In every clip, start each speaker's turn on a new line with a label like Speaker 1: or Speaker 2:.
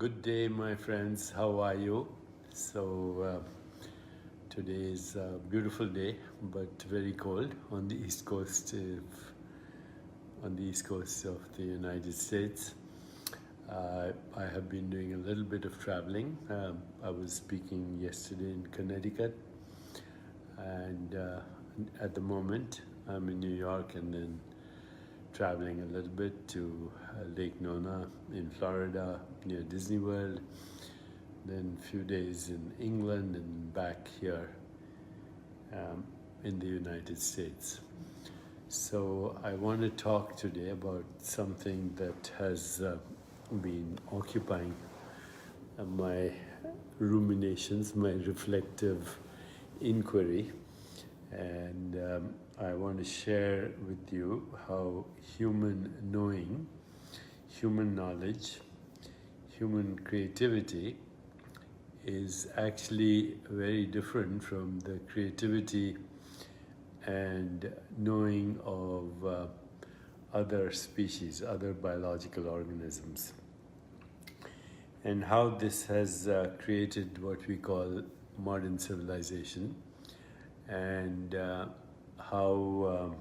Speaker 1: Good day, my friends. How are you? Today is a beautiful day, but very cold on the east coast of the United States. I have been doing a little bit of traveling. I was speaking yesterday in Connecticut, and at the moment I'm in New York, and then traveling a little bit to Lake Nona in Florida near Disney World, then a few days in England and back here in the United States. So I want to talk today about something that has been occupying my ruminations, my reflective inquiry, and I want to share with you how human knowing, human knowledge, human creativity is actually very different from the creativity and knowing of other species, other biological organisms, and how this has created what we call modern civilization, and how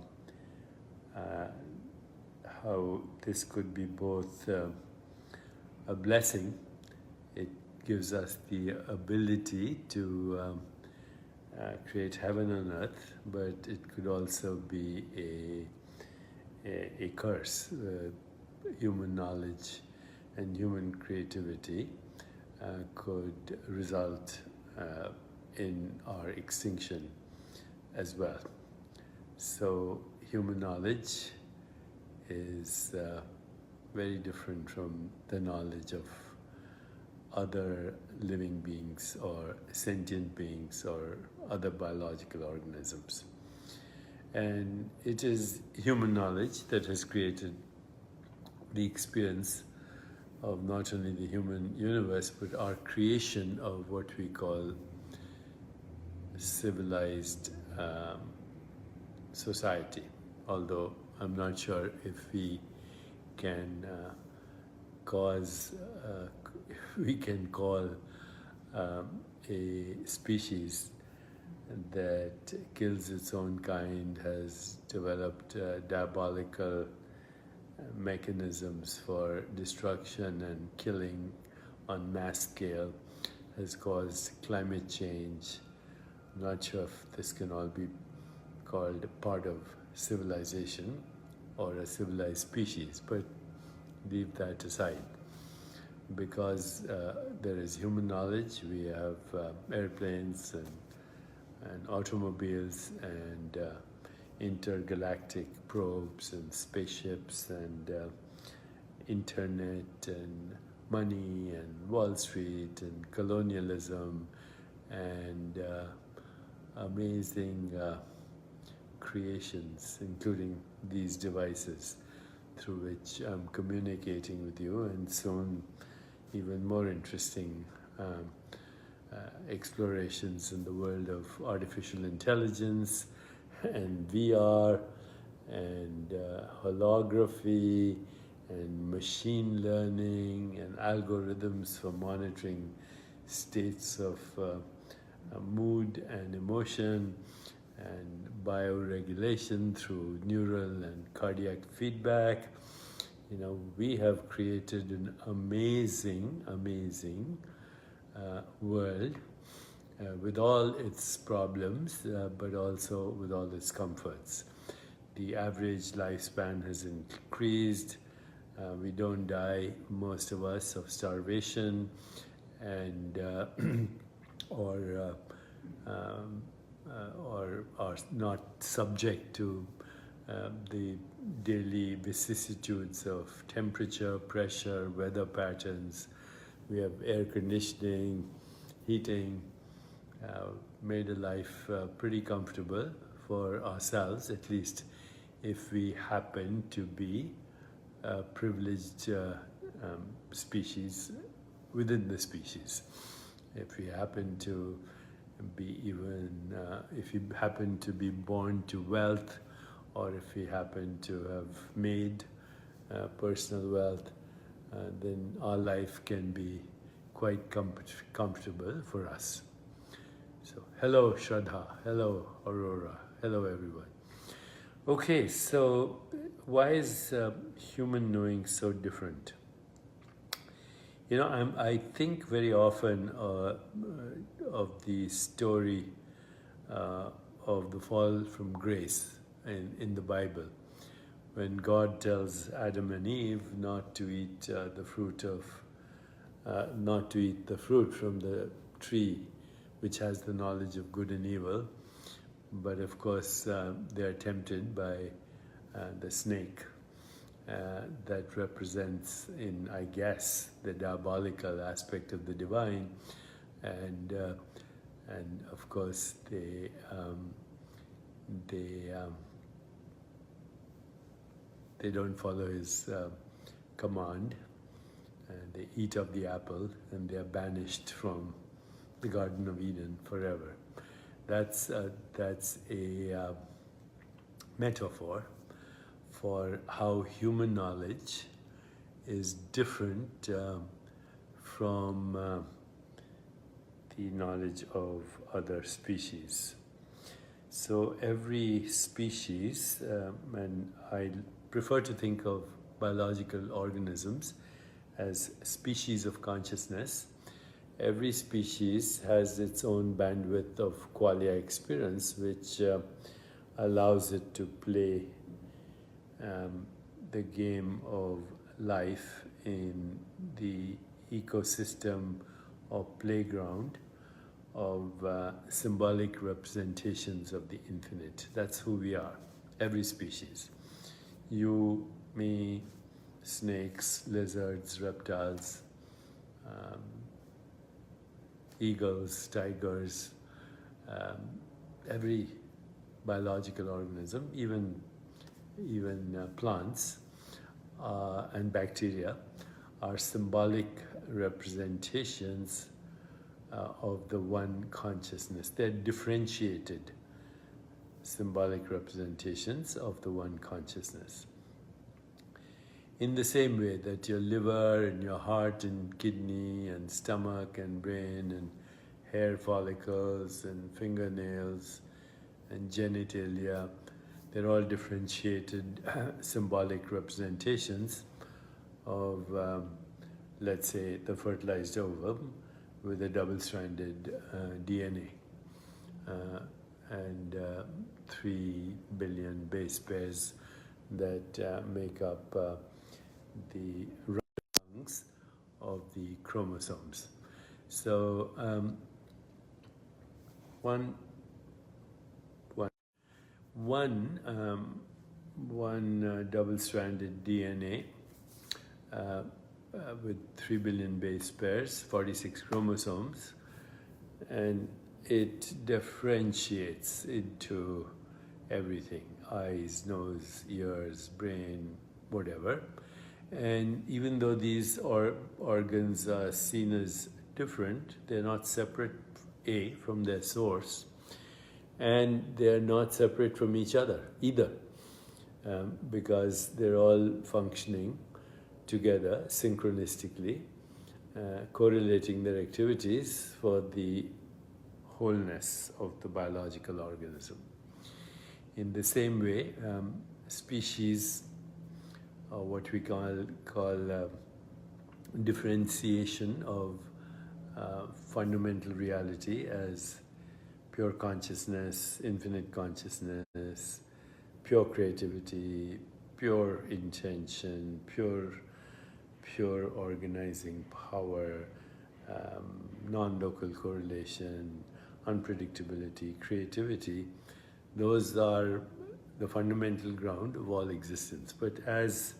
Speaker 1: this could be both a blessing. It gives us the ability to create heaven on earth, but it could also be a curse. Human knowledge and human creativity could result in our extinction as well. So human knowledge is very different from the knowledge of other living beings or sentient beings or other biological organisms. And it is human knowledge that has created the experience of not only the human universe, but our creation of what we call civilized society. Although I'm not sure if we can call a species that kills its own kind, has developed diabolical mechanisms for destruction and killing on mass scale, has caused climate change. I'm not sure if this can all be called part of civilization or a civilized species, but leave that aside. Because there is human knowledge, we have airplanes and automobiles and intergalactic probes and spaceships and internet and money and Wall Street and colonialism and amazing creations, including these devices through which I'm communicating with you, and soon even more interesting explorations in the world of artificial intelligence and VR and holography and machine learning and algorithms for monitoring states of mood and emotion and bioregulation through neural and cardiac feedback. We have created an amazing world with all its problems, but also with all its comforts. The average lifespan has increased. We don't die, most of us, of starvation and or are not subject to the daily vicissitudes of temperature, pressure, weather patterns. We have air conditioning, heating, made a life pretty comfortable for ourselves, at least if we happen to be a privileged species within the species. If we happen to be if you happen to be born to wealth, or if we happen to have made personal wealth, then our life can be quite comfortable for us. So, hello Shraddha, hello Aurora, hello everyone. Okay, so why is human knowing so different? You know, I think very often of the story uh, of the fall from grace in the Bible, when God tells Adam and Eve not to eat not to eat the fruit from the tree, which has the knowledge of good and evil, but of course they are tempted by the snake. That represents, I guess, the diabolical aspect of the divine, and of course they don't follow his command, and they eat of the apple, and they are banished from the Garden of Eden forever. That's a metaphor for how human knowledge is different from the knowledge of other species. So every species, and I prefer to think of biological organisms as species of consciousness. Every species has its own bandwidth of qualia experience, which allows it to play the game of life in the ecosystem or playground of symbolic representations of the infinite. That's who we are, every species. You, me, snakes, lizards, reptiles, eagles, tigers, every biological organism, even plants and bacteria, are symbolic representations of the one consciousness. They're differentiated symbolic representations of the one consciousness. In the same way that your liver and your heart and kidney and stomach and brain and hair follicles and fingernails and genitalia, they're all differentiated symbolic representations of, let's say, the fertilized ovum with a double-stranded DNA and 3 billion base pairs that make up the rungs of the chromosomes. So one double-stranded DNA with 3 billion base pairs, 46 chromosomes, and it differentiates into everything: eyes, nose, ears, brain, whatever. And even though these organs are seen as different, they're not separate, from their source, and they're not separate from each other either, because they're all functioning together synchronistically, correlating their activities for the wholeness of the biological organism. In the same way, species, or what we call differentiation of fundamental reality as pure consciousness, infinite consciousness, pure creativity, pure intention, pure organizing power, non-local correlation, unpredictability, creativity. Those are the fundamental ground of all existence. But as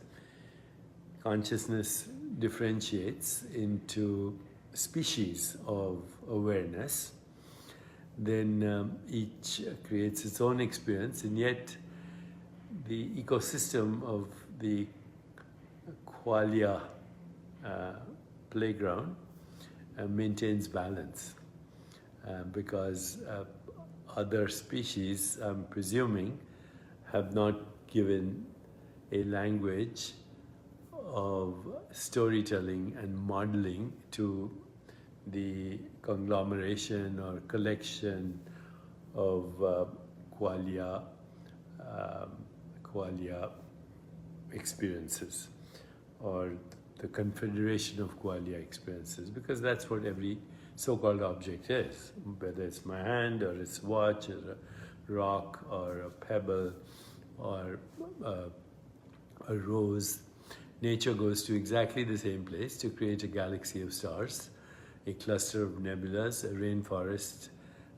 Speaker 1: consciousness differentiates into species of awareness, then each creates its own experience, and yet the ecosystem of the qualia playground maintains balance, because other species, I'm presuming, have not given a language of storytelling and modeling to the conglomeration or collection of um, qualia experiences, or the confederation of qualia experiences, because that's what every so-called object is, whether it's my hand or it's watch or a rock or a pebble or a rose. Nature goes to exactly the same place to create a galaxy of stars, a cluster of nebulas, a rainforest,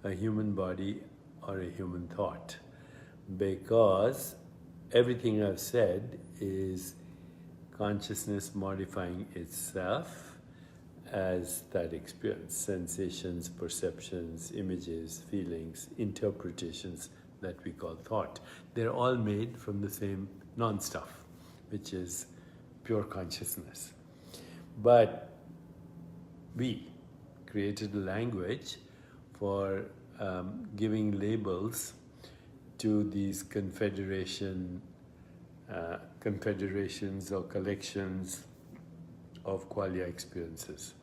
Speaker 1: a human body, or a human thought. Because everything I've said is consciousness modifying itself as that experience, sensations, perceptions, images, feelings, interpretations that we call thought. They're all made from the same non-stuff, which is pure consciousness. But we created a language for giving labels to these confederations or collections of qualia experiences.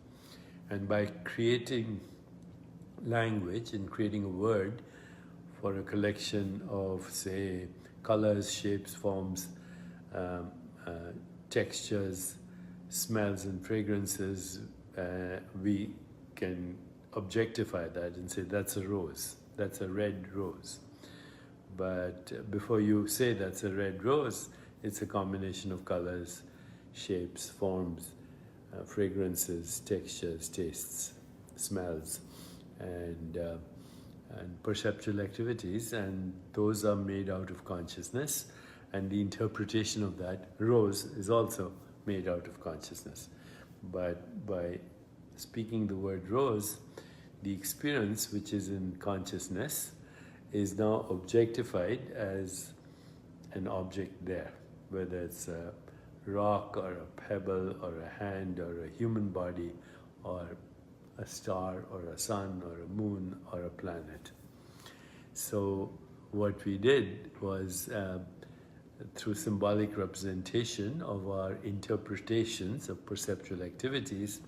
Speaker 1: And by creating language and creating a word for a collection of, say, colors, shapes, forms, textures, smells and fragrances, we can objectify that and say that's a rose, that's a red rose. But before you say that's a red rose, it's a combination of colors, shapes, forms, fragrances, textures, tastes, smells, and perceptual activities, and those are made out of consciousness, and the interpretation of that rose is also made out of consciousness. But by speaking the word rose, the experience which is in consciousness is now objectified as an object there, whether it's a rock or a pebble or a hand or a human body or a star or a sun or a moon or a planet. So what we did was, through symbolic representation of our interpretations of perceptual activities,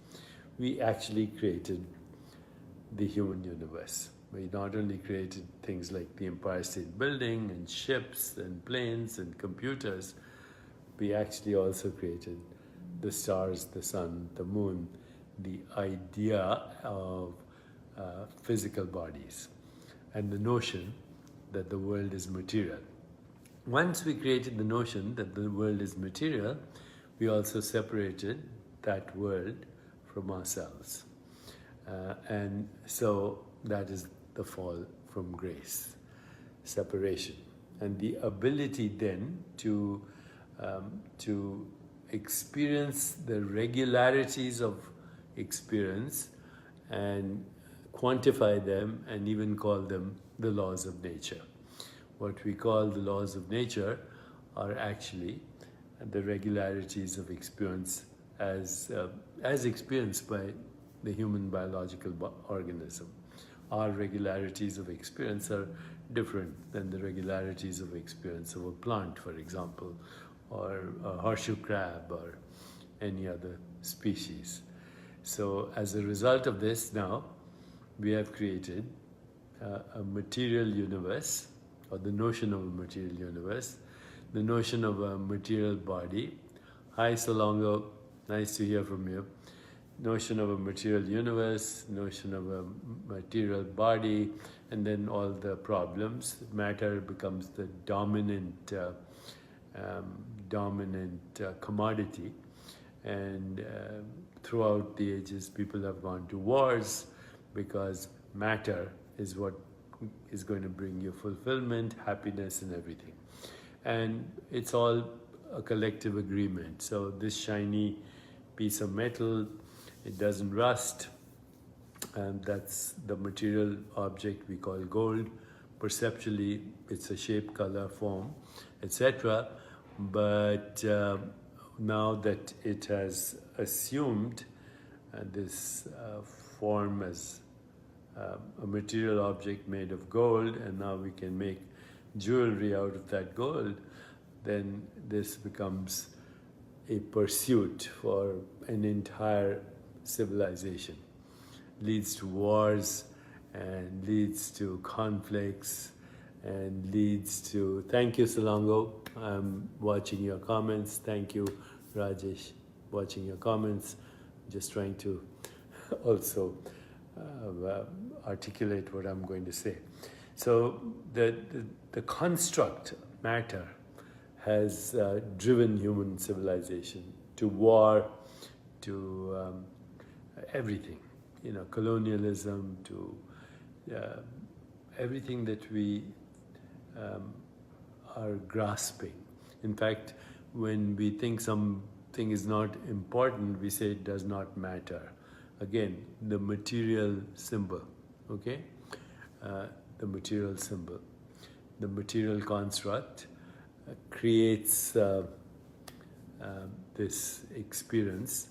Speaker 1: we actually created the human universe. We not only created things like the Empire State Building and ships and planes and computers, we actually also created the stars, the sun, the moon, the idea of physical bodies, and the notion that the world is material. Once we created the notion that the world is material, we also separated that world from ourselves. And so that is the fall from grace, separation. And the ability then to experience the regularities of experience and quantify them and even call them the laws of nature. What we call the laws of nature are actually the regularities of experience as experienced by the human biological organism. Our regularities of experience are different than the regularities of experience of a plant, for example, or a horseshoe crab or any other species. So as a result of this, now we have created a material universe, or the notion of a material universe, the notion of a material body. Hi Solongo, nice to hear from you. Notion of a material universe, notion of a material body, and then all the problems. Matter becomes the dominant commodity, and throughout the ages people have gone to wars because matter is what is going to bring you fulfillment, happiness and everything. And it's all a collective agreement. So this shiny piece of metal, it doesn't rust, and that's the material object we call gold. Perceptually, it's a shape, color, form, etc. But now that it has assumed this form as a material object made of gold, and now we can make jewelry out of that gold, then this becomes a pursuit for an entire civilization. Leads to wars and leads to conflicts and leads to... Thank you, Salongo. I'm watching your comments. Thank you, Rajesh, watching your comments. Just trying to also articulate what I'm going to say. So the construct, matter, has driven human civilization to war, to everything, colonialism, to everything that we are grasping. In fact, when we think something is not important, we say it does not matter. Again, the material symbol, okay? The material symbol, the material construct creates this experience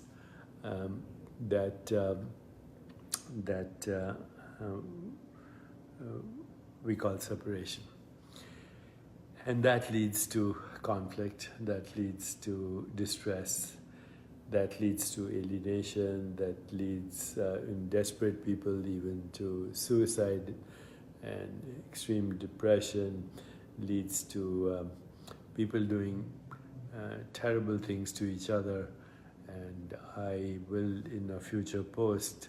Speaker 1: that we call separation. And that leads to conflict, that leads to distress, that leads to alienation, that leads in desperate people even to suicide and extreme depression, leads to people doing terrible things to each other. And I will, in a future post,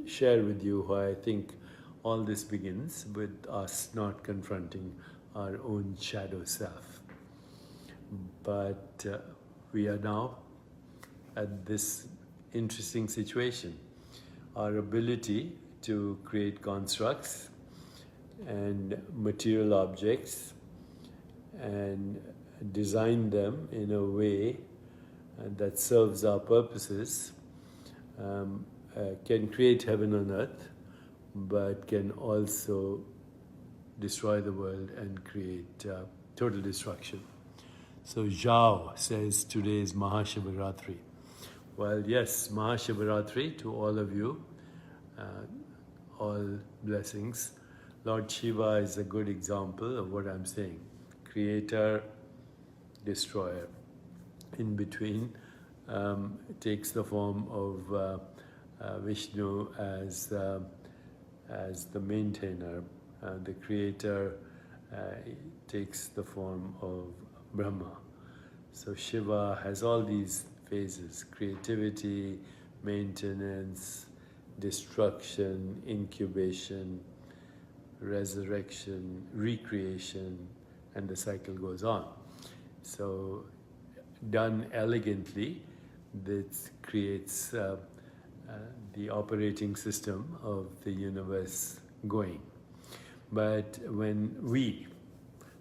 Speaker 1: share with you why I think all this begins with us not confronting our own shadow self. But we are now at this interesting situation. Our ability to create constructs and material objects and design them in a way that serves our purposes can create heaven on earth, but can also destroy the world and create total destruction. So Zhao says today is Mahashivaratri. Well, yes, Mahashivaratri to all of you, all blessings. Lord Shiva is a good example of what I'm saying. Creator, destroyer. In between, takes the form of Vishnu as the maintainer. The creator takes the form of Brahma. So Shiva has all these phases: creativity, maintenance, destruction, incubation, resurrection, recreation, and the cycle goes on. So done elegantly, this creates the operating system of the universe going. But when we,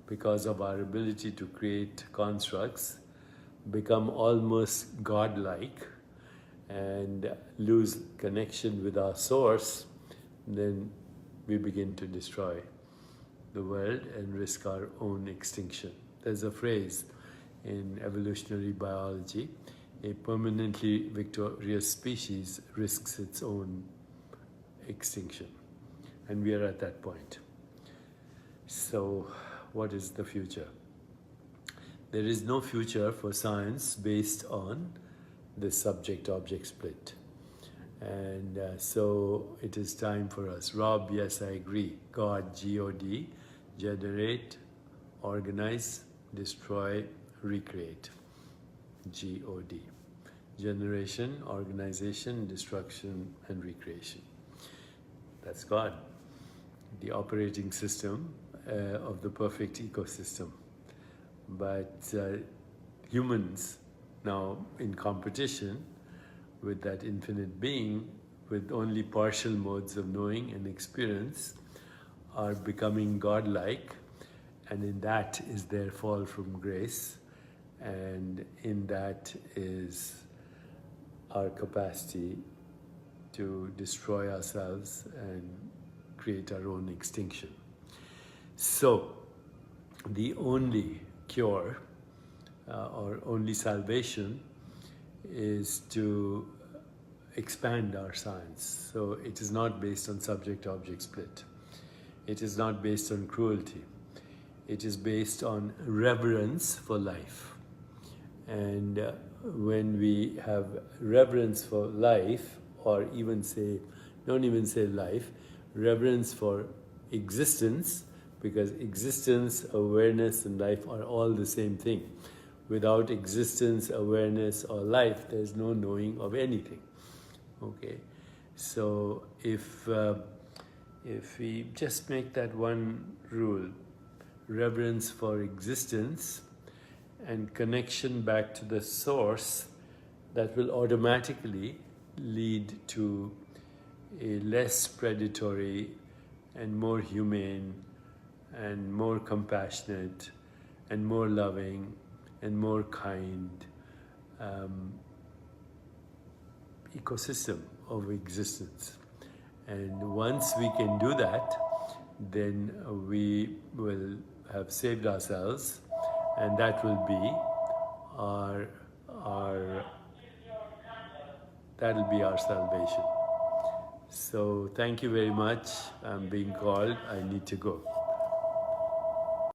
Speaker 1: because of our ability to create constructs, become almost godlike and lose connection with our source, then we begin to destroy the world and risk our own extinction. There's a phrase in evolutionary biology: a permanently victorious species risks its own extinction. And we are at that point. So, what is the future? There is no future for science based on the subject-object split. And so it is time for us. Rob, yes, I agree. God, G-O-D, generate, organize, destroy, recreate. G-O-D. Generation, organization, destruction, and recreation. That's God. The operating system of the perfect ecosystem. But humans now in competition with that infinite being, with only partial modes of knowing and experience, are becoming godlike, and in that is their fall from grace, and in that is our capacity to destroy ourselves and create our own extinction. So, the only cure or only salvation is to expand our science. So it is not based on subject-object split. It is not based on cruelty. It is based on reverence for life. And when we have reverence for life, or even say, don't even say life, reverence for existence, because existence, awareness, and life are all the same thing. Without existence, awareness, or life, there's no knowing of anything. Okay, so if we just make that one rule, reverence for existence and connection back to the source, that will automatically lead to a less predatory and more humane and more compassionate and more loving and more kind ecosystem of existence. And once we can do that, then we will have saved ourselves, and that will be our that'll be our salvation. So thank you very much. I'm being called. I need to go.